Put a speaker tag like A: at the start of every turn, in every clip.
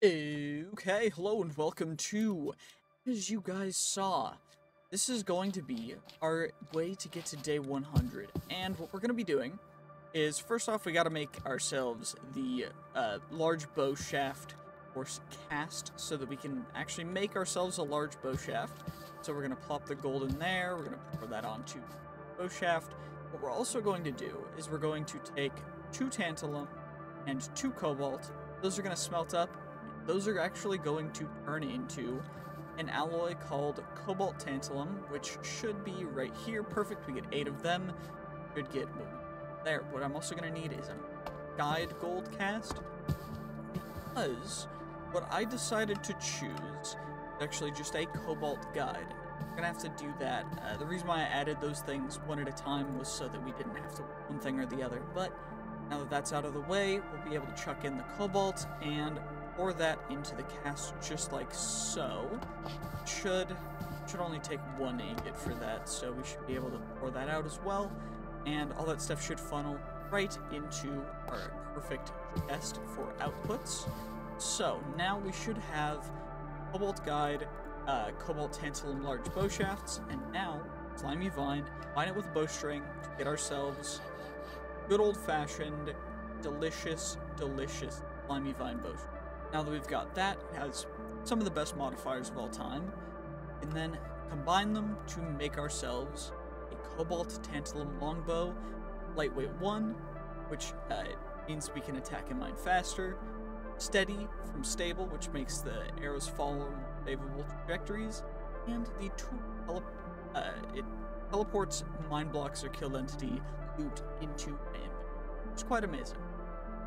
A: Okay, hello and welcome to, as you guys saw, this is going to be our way to get to day 100, and what we're going to be doing is, first off, we got to make ourselves the large bow shaft or cast so that we can actually make ourselves a large bow shaft. So we're going to plop the gold in there, we're going to pour that onto the bow shaft. What we're also going to do is we're going to take 2 tantalum and 2 cobalt. Those are going to smelt up. Those are actually going to turn into an alloy called cobalt tantalum, which should be right here. Perfect. We get 8 of them. Should get there. What I'm also going to need is a guide gold cast, because what I decided to choose is actually just a cobalt guide. I'm going to have to do that. The reason why I added those things one at a time was so that we didn't have to one thing or the other. But now that that's out of the way, we'll be able to chuck in the cobalt and pour that into the cast just like so. Should only take 1 ingot for that, so we should be able to pour that out as well, and all that stuff should funnel right into our perfect chest for outputs. So now we should have cobalt guide, cobalt tantalum large bow shafts, and now slimy vine, bind it with a bowstring to get ourselves good old-fashioned delicious slimy vine bowstring. Now that we've got that, it has some of the best modifiers of all time, and then combine them to make ourselves a cobalt tantalum longbow, lightweight 1, which means we can attack and mine faster, steady from stable, which makes the arrows follow more favorable trajectories, and the tool it teleports mine blocks or killed entity loot into an inventory. It's quite amazing.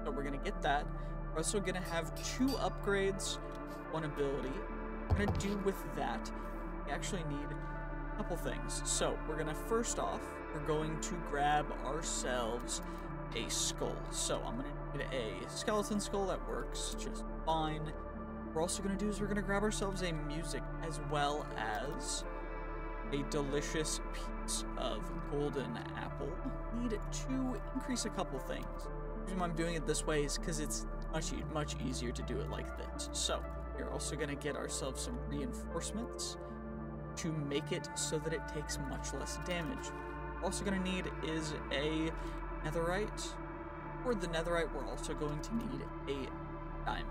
A: So we're gonna get that. We're also going to have 2 upgrades, 1 ability. What we're going to do with that, we actually need a couple things. So, we're going to, first off, we're going to grab ourselves a skull. So, I'm going to need a skeleton skull that works just fine. What we're also going to do is we're going to grab ourselves a music as well as a delicious piece of golden apple. We need to increase a couple things. The reason why I'm doing it this way is because it's much easier to do it like this. So, we're also going to get ourselves some reinforcements to make it so that it takes much less damage. What we're also going to need is a netherite. For the netherite, we're also going to need a diamond.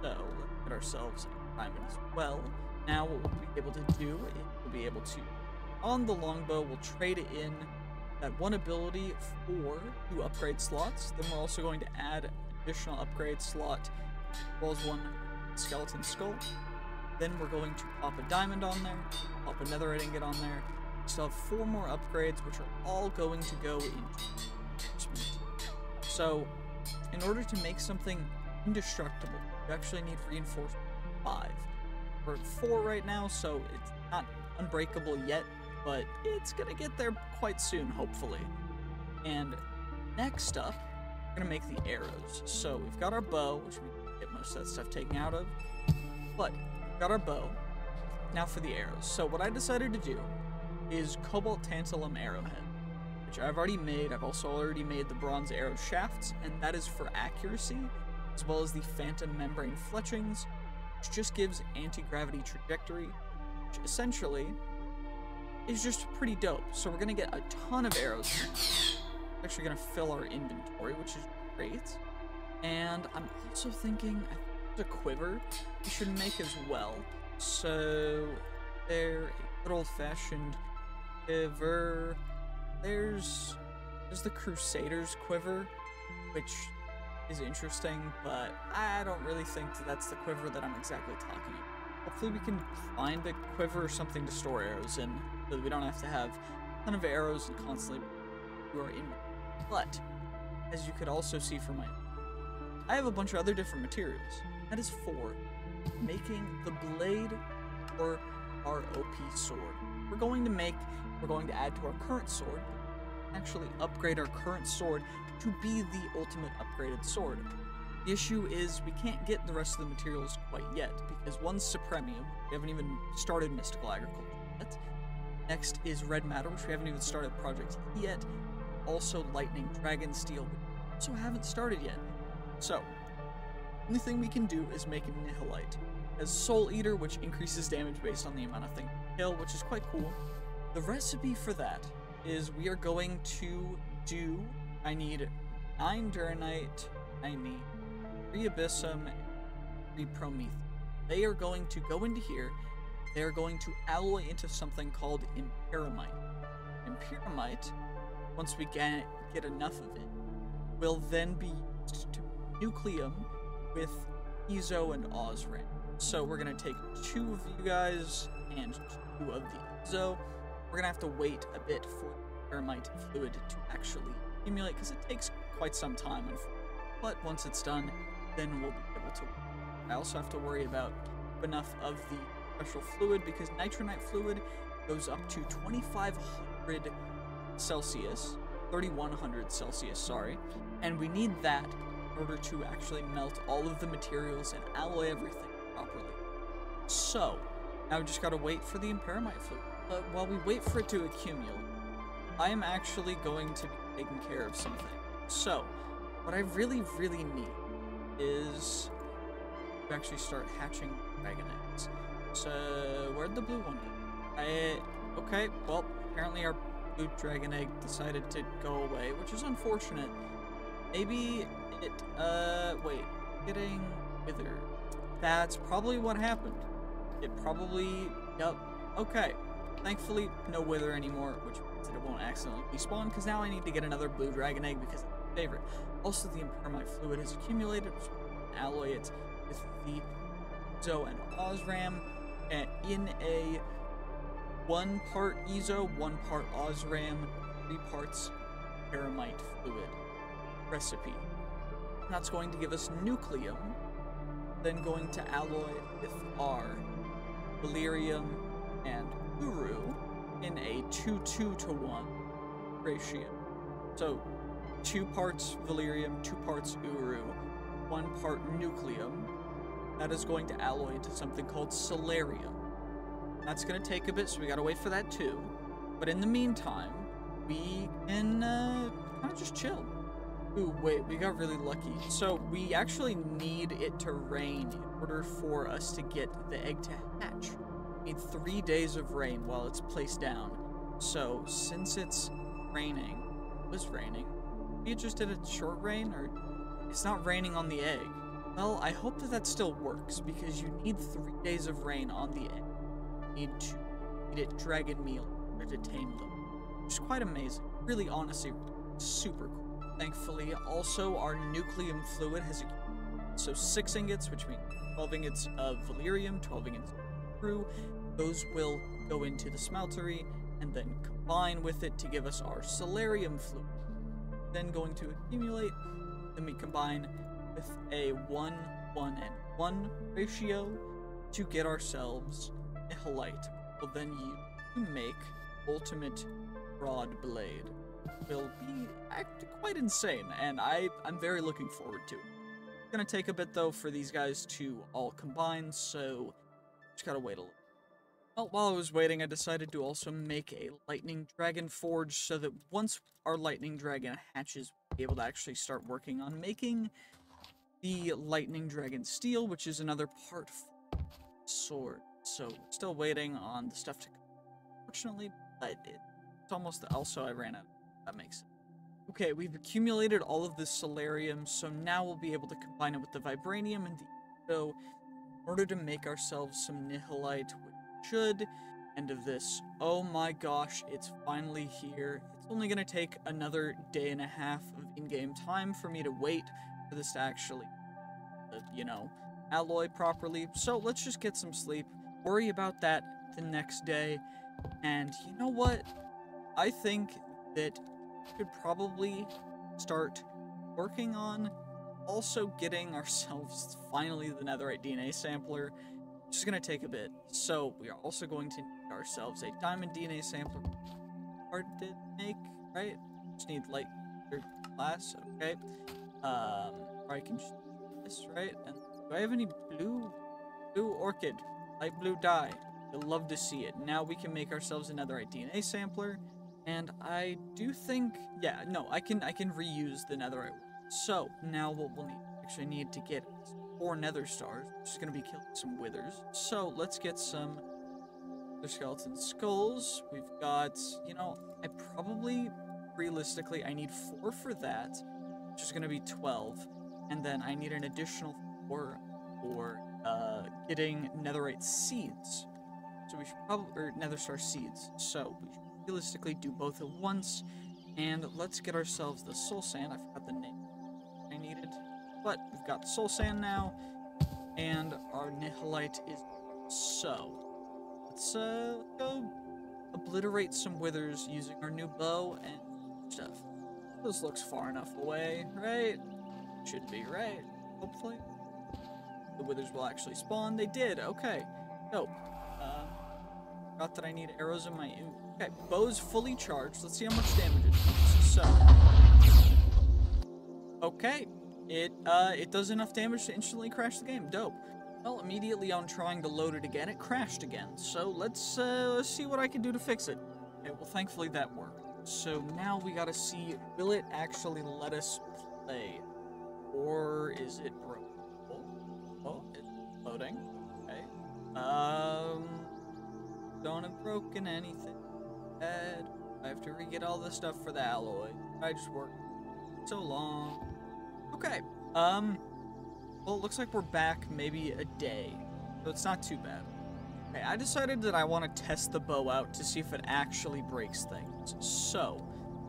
A: So, let's get ourselves a diamond as well. Now, what we'll be able to do is we'll be able to, on the longbow, we'll trade it in that 1 ability for 2 upgrade slots. Then we're also going to add additional upgrade slot as well as 1 skeleton skull. Then we're going to pop a diamond on there, pop a netherite ingot on there. We still have 4 more upgrades, which are all going to go into reinforcement. So, in order to make something indestructible, you actually need reinforcement 5. We're at 4 right now, so it's not unbreakable yet, but it's gonna get there quite soon, hopefully. And next up, we're gonna make the arrows. So we've got our bow, which we can get most of that stuff taken out of, but we've got our bow. Now for the arrows. So what I decided to do is cobalt tantalum arrowhead, which I've already made. I've also already made the bronze arrow shafts, and that is for accuracy, as well as the phantom membrane fletchings, which just gives anti-gravity trajectory, which essentially is just pretty dope. So we're gonna get a ton of arrows here. Actually gonna fill our inventory, which is great. And I'm also thinking, I think there's a quiver we should make as well. So there, a good old-fashioned quiver. There's the Crusader's quiver, which is interesting, but I don't really think that's the quiver that I'm exactly talking about. Hopefully we can find a quiver or something to store arrows in, so that we don't have to have a ton of arrows and constantly do our inventory. But, as you could also see from I have a bunch of other different materials. That is for making the blade for our OP sword. We're going to add to our current sword, actually upgrade our current sword to be the ultimate upgraded sword. The issue is we can't get the rest of the materials quite yet, because one's Supremium, we haven't even started Mystical Agriculture yet. Next is Red Matter, which we haven't even started Project yet. Also Lightning Dragon Steel, which we also haven't started yet. So, only thing we can do is make a Nihilite. As SOULEATER, which increases damage based on the amount of things we kill, which is quite cool. The recipe for that is we are going to do, I need 9 Duranite, I need 3 Abyssum, 3 Prometheus. They are going to go into here, they are going to alloy into something called Imperamite. Imperamite, once we get enough of it, will then be used to nucleum with Ezo and Osram. So we're going to take 2 of you guys and 2 of the Ezo. We're going to have to wait a bit for the Imperamite fluid to actually accumulate, because it takes quite some time. But once it's done, then we'll be able to. I also have to worry about enough of the special fluid, because nitronite fluid goes up to 2500 Celsius, 3100 Celsius, sorry, and we need that in order to actually melt all of the materials and alloy everything properly. So, now we just gotta wait for the Imperamite fluid. But while we wait for it to accumulate, I am actually going to be taking care of something. So, what I really need is to actually start hatching dragon eggs. So, where'd the blue one go? Okay, well, apparently our blue dragon egg decided to go away, which is unfortunate. Maybe it, wait, getting withered. That's probably what happened. It probably, yep, okay. Thankfully, no wither anymore, which means that it won't accidentally spawn, because now I need to get another blue dragon egg because it's my favorite. Also, the Imperamite fluid has accumulated, which we can alloy it with the Ezo and Osram, and in a 1 part Ezo, 1 part Osram, 3 parts Imperamite fluid recipe. That's going to give us nucleum, then going to alloy with our Valyrium and Uru in a 2:2:1 ratio. So 2 parts Valyrium, 2 parts Uru, 1 part nucleum. That is going to alloy into something called Solarium. That's going to take a bit, so we gotta wait for that too. But in the meantime, we can kind of just chill. Ooh, wait, we got really lucky. So we actually need it to rain in order for us to get the egg to hatch. We need 3 days of rain while it's placed down. So since it's raining, it was raining, we just did a short rain, or it's not raining on the egg. Well, I hope that that still works, because you need 3 days of rain on the egg. You need to eat it dragon meal in order to tame them. Which is quite amazing. Really, honestly, super cool. Thankfully, also, our nucleum fluid has accumulated. So 6 ingots, which means 12 ingots of Valyrium, 12 ingots of Uru. Those will go into the smeltery, and then combine with it to give us our Solarium fluid. Then going to accumulate, then we combine with a 1:1:1 ratio to get ourselves a Nihilite. We'll then use to make ultimate broad blade. Will be quite insane, and I'm very looking forward to it. It's gonna take a bit though for these guys to all combine, so just gotta wait a little. Well, while I was waiting, I decided to also make a lightning dragon forge, so that once our lightning dragon hatches, we'll be able to actually start working on making the lightning dragon steel, which is another part for sword. So still waiting on the stuff to come, unfortunately, but it's almost, also I ran out. That makes sense. Okay, we've accumulated all of this Solarium, so now we'll be able to combine it with the Vibranium and the Ezo in order to make ourselves some Nihilite, which should end of this. Oh my gosh, it's finally here. It's only gonna take another day and a half of in-game time for me to wait for this to actually, you know, alloy properly. So let's just get some sleep, worry about that the next day, and you know what? I think that we could probably start working on also getting ourselves finally the netherite DNA sampler, which is going to take a bit. So we are also going to need ourselves a diamond DNA sampler. Hard to make, right? Just need light glass, okay. Or I can just do this, right? And do I have any blue orchid, light blue dye? You'll love to see it. Now we can make ourselves another DNA sampler. And I do think, yeah, no, I can reuse the netherite. So now what we'll need to get is 4 nether stars, which is going to be killing some withers. So let's get some other skeleton skulls. We've got, you know, I probably, realistically, I need 4 for that, which is going to be 12. And then I need an additional 4 for getting netherite seeds. So we should probably, or nether star seeds. So we should realistically do both at once. And let's get ourselves the soul sand. I forgot the name I needed. But we've got soul sand now. And our nihilite is so. Let's go obliterate some withers using our new bow and stuff. This looks far enough away, right? Should be, right? Hopefully. The withers will actually spawn. They did. Okay. Dope. Forgot that I need arrows in my... Okay, bow's fully charged. Let's see how much damage it does. So... Okay. It does enough damage to instantly crash the game. Dope. Well, immediately on trying to load it again, it crashed again. So let's see what I can do to fix it. Okay, well, thankfully that worked. So now we gotta see, will it actually let us play? Or is it broken? Oh, it's loading. Okay. Don't have broken anything. Bad. I have to re-get all the stuff for the alloy. I just worked so long. Okay. Well, it looks like we're back maybe a day. So it's not too bad. Okay, I decided that I want to test the bow out to see if it actually breaks things. So,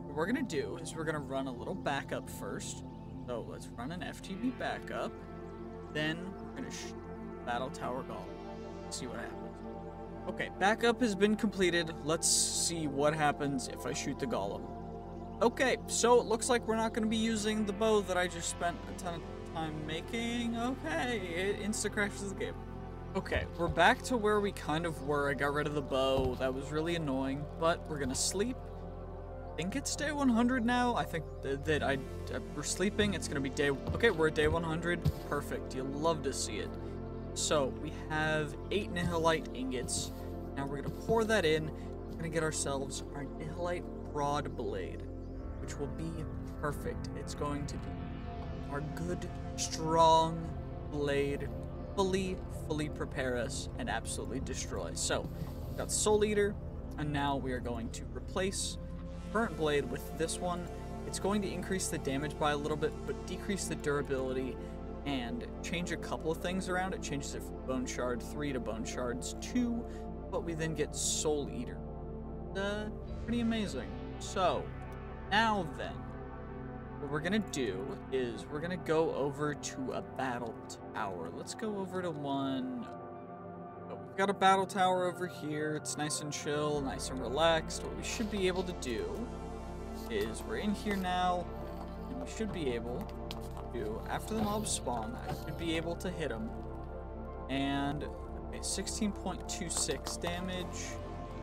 A: what we're going to do is we're going to run a little backup first. So, let's run an FTB backup. Then, we're going to shoot Battle Tower Golem. See what happens. Okay, backup has been completed. Let's see what happens if I shoot the golem. Okay, so it looks like we're not going to be using the bow that I just spent a ton of time making. Okay, it insta-crashes the game. Okay, we're back to where we kind of were. I got rid of the bow. That was really annoying, but we're going to sleep. I think it's day 100 now. I think that we're sleeping. It's going to be day... Okay, we're at day 100. Perfect. You'll love to see it. So, we have 8 nihilite ingots. Now we're going to pour that in. We're going to get ourselves our nihilite broad blade, which will be perfect. It's going to be our good, strong blade, fully prepare us and absolutely destroy. So, we've got SOULEATER, and now we are going to replace the current blade with this one. It's going to increase the damage by a little bit, but decrease the durability and change a couple of things around. It changes it from Bone Shard 3 to Bone Shards 2, but we then get SOULEATER. Pretty amazing. So, now then, what we're gonna do is we're gonna go over to a battle tower. Let's go over to one. Oh, we've got a battle tower over here. It's nice and chill, nice and relaxed. What we should be able to do is we're in here now, and we should be able... after the mobs spawn, I should be able to hit them. And, okay, 16.26 damage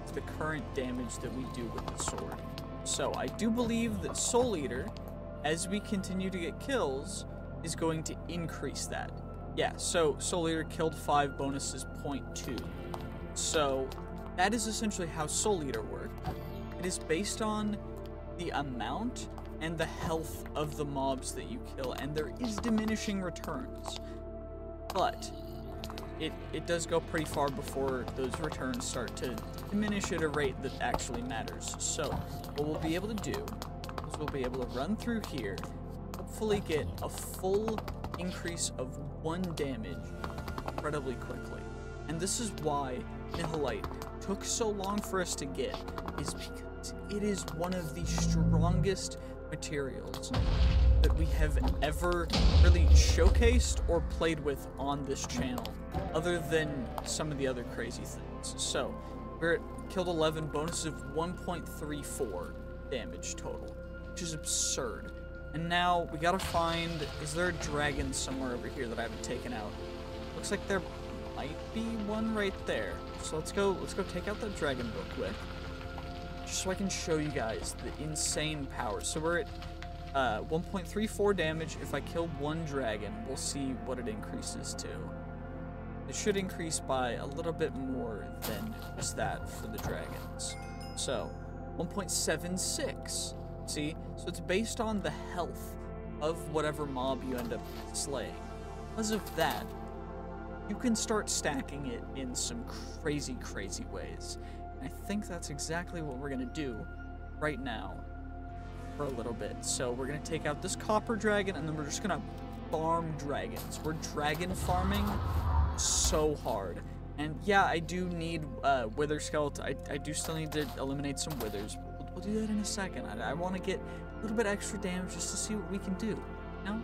A: is the current damage that we do with the sword. So, I do believe that SOULEATER, as we continue to get kills, is going to increase that. Yeah, so SOULEATER killed 5 bonuses 0.2. So, that is essentially how SOULEATER works. It is based on the amount and the health of the mobs that you kill, and there is diminishing returns. But it does go pretty far before those returns start to diminish at a rate that actually matters. So, what we'll be able to do is we'll be able to run through here, hopefully get a full increase of 1 damage incredibly quickly. And this is why Nihilite took so long for us to get, is because it is one of the strongest materials that we have ever really showcased or played with on this channel, other than some of the other crazy things. So, we're killed 11, bonuses of 1.34 damage total, which is absurd. And now, we gotta find, is there a dragon somewhere over here that I haven't taken out? Looks like there might be one right there. So let's go take out that dragon real quick, just so I can show you guys the insane power. So we're at 1.34 damage. If I kill 1 dragon, we'll see what it increases to. It should increase by a little bit more than just that for the dragons. So, 1.76. See? So it's based on the health of whatever mob you end up slaying. because of that, you can start stacking it in some crazy, crazy ways. And I think that's exactly what we're going to do right now for a little bit. So we're going to take out this copper dragon, and then we're just going to farm dragons. We're dragon farming so hard. And yeah, I do need wither skeleton. I do still need to eliminate some withers. We'll do that in a second. I want to get a little bit extra damage just to see what we can do. You know?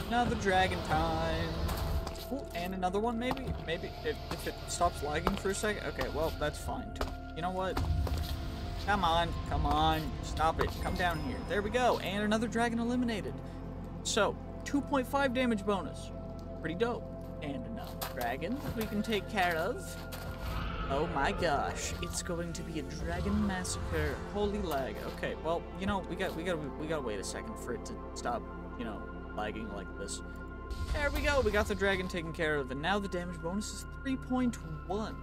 A: Another dragon time. Ooh, and another one, maybe? Maybe if it stops lagging for a second. Okay, well, that's fine too. You know what? Come on, come on. Stop it. Come down here. There we go. And another dragon eliminated. So, 2.5 damage bonus. Pretty dope. And another dragon that we can take care of. Oh my gosh, it's going to be a dragon massacre. Holy lag. Okay, well, you know, we gotta wait a second for it to stop, you know, lagging like this. There we go. We got the dragon taken care of, and now the damage bonus is 3.1.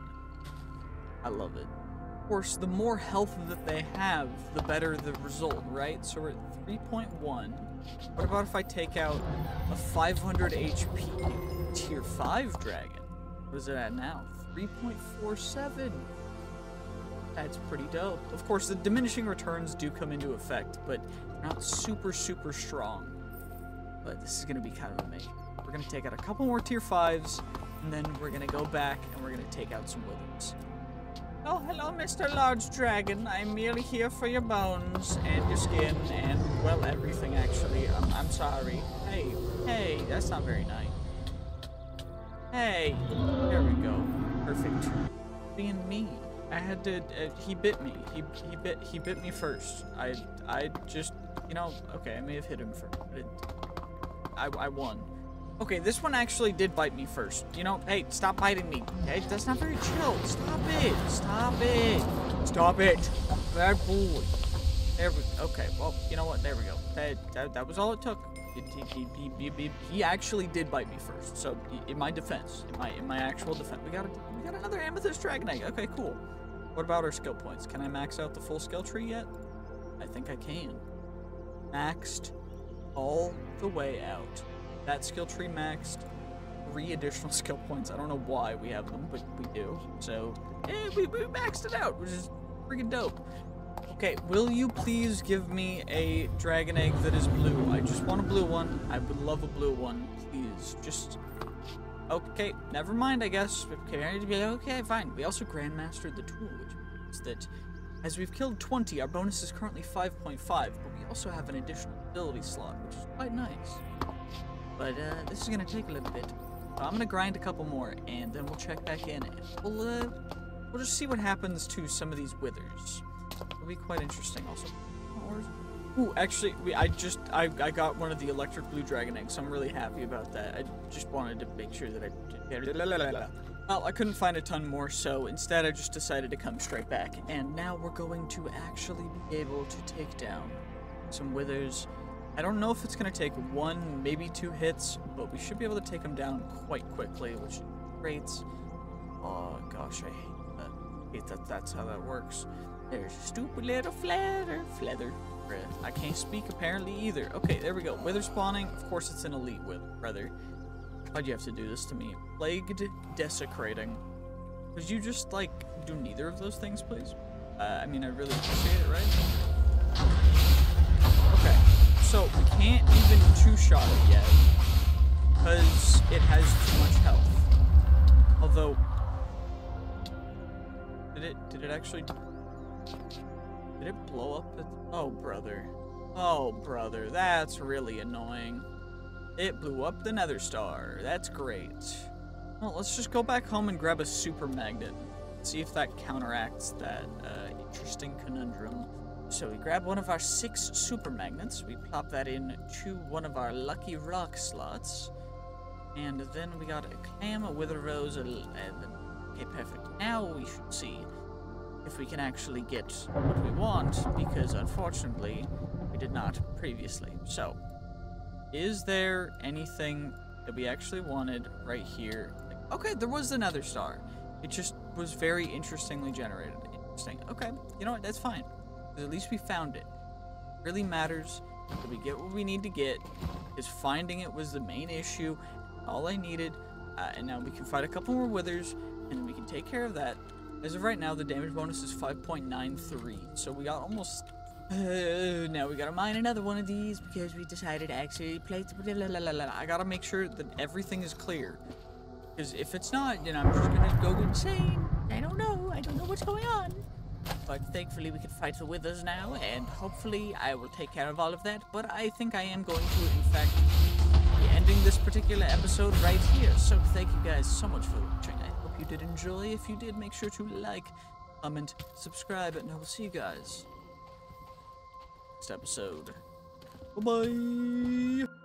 A: I love it. Of course, the more health that they have, the better the result, right? So we're at 3.1. What about if I take out a 500 HP tier 5 dragon? What is it at now? 3.47. That's pretty dope. Of course, the diminishing returns do come into effect, but not super, super strong. But this is going to be kind of amazing. We're going to take out a couple more tier 5s, and then we're going to go back and we're going to take out some withers. Oh, hello, Mr. Large Dragon. I'm merely here for your bones and your skin and, well, everything, actually. I'm sorry. Hey, that's not very nice. Hey, there we go. Perfect. Being mean. I had to, he bit me. He bit me first. I just, you know, okay, I may have hit him first, but I won. Okay, this one actually did bite me first. You know, hey, stop biting me. Okay, that's not very chill. Stop it. Stop it. Stop it. Bad boy. There we okay, well, you know what? There we go. That was all it took. He actually did bite me first. So in my defense, in my actual defense, we got another amethyst dragon egg. Okay, cool. What about our skill points? Can I max out the full skill tree yet? I think I can. Maxed all the way out. That skill tree maxed. 3 additional skill points. I don't know why we have them, but we do. So, we maxed it out, which is freaking dope. Okay, will you please give me a dragon egg that is blue? I just want a blue one. I would love a blue one, please. Just... Okay, never mind, I guess. Okay, fine. We also grandmastered the tool, which means that as we've killed 20, our bonus is currently 5.5, but we also have an additional ability slot, which is quite nice. But this is gonna take a little bit. So I'm gonna grind a couple more, and then we'll check back in, and we'll just see what happens to some of these withers. It'll be quite interesting. Also, ooh, actually, I got one of the electric blue dragon eggs, so I'm really happy about that. I just wanted to make sure that I. Well, I couldn't find a ton more, so instead I just decided to come straight back, and now we're going to actually be able to take down some withers. I don't know if it's going to take 1, maybe 2 hits, but we should be able to take them down quite quickly, which is great. Oh, gosh, I hate that. That's how that works. There's a stupid little feather. I can't speak apparently either. Okay, there we go. Wither spawning. Of course, it's an elite wither, brother. Why'd you have to do this to me? Plagued desecrating. Could you just, like, do neither of those things, please? I mean, I really appreciate it, right? Okay. So, we can't even two-shot it yet, because it has too much health. Although, did it actually, did it blow up? Oh, brother, that's really annoying. It blew up the nether star. That's great. Well, let's just go back home and grab a super magnet. See if that counteracts that interesting conundrum. So we grab one of our 6 super magnets, we plop that in to one of our lucky rock slots, and then we got a clam, a wither rose, and okay, perfect. Now we should see if we can actually get what we want, because unfortunately we did not previously. So, is there anything that we actually wanted right here? Okay, there was the nether star. It just was very interestingly generated. Interesting. Okay, you know what? That's fine. At least we found it. It really matters that we get what we need to get, because finding it was the main issue. all I needed. And now we can fight a couple more withers, and then we can take care of that. As of right now, the damage bonus is 5.93, so we got almost... now we gotta mine another one of these, because we decided to actually play... I gotta make sure that everything is clear. Because if it's not, then I'm just gonna go insane. I don't know what's going on. But thankfully we can fight the withers now, and hopefully I will take care of all of that. But I think I am going to, in fact... ending this particular episode right here. So thank you guys so much for watching. I hope you did enjoy. If you did, make sure to like, comment, subscribe, and I will see you guys next episode. Bye-bye.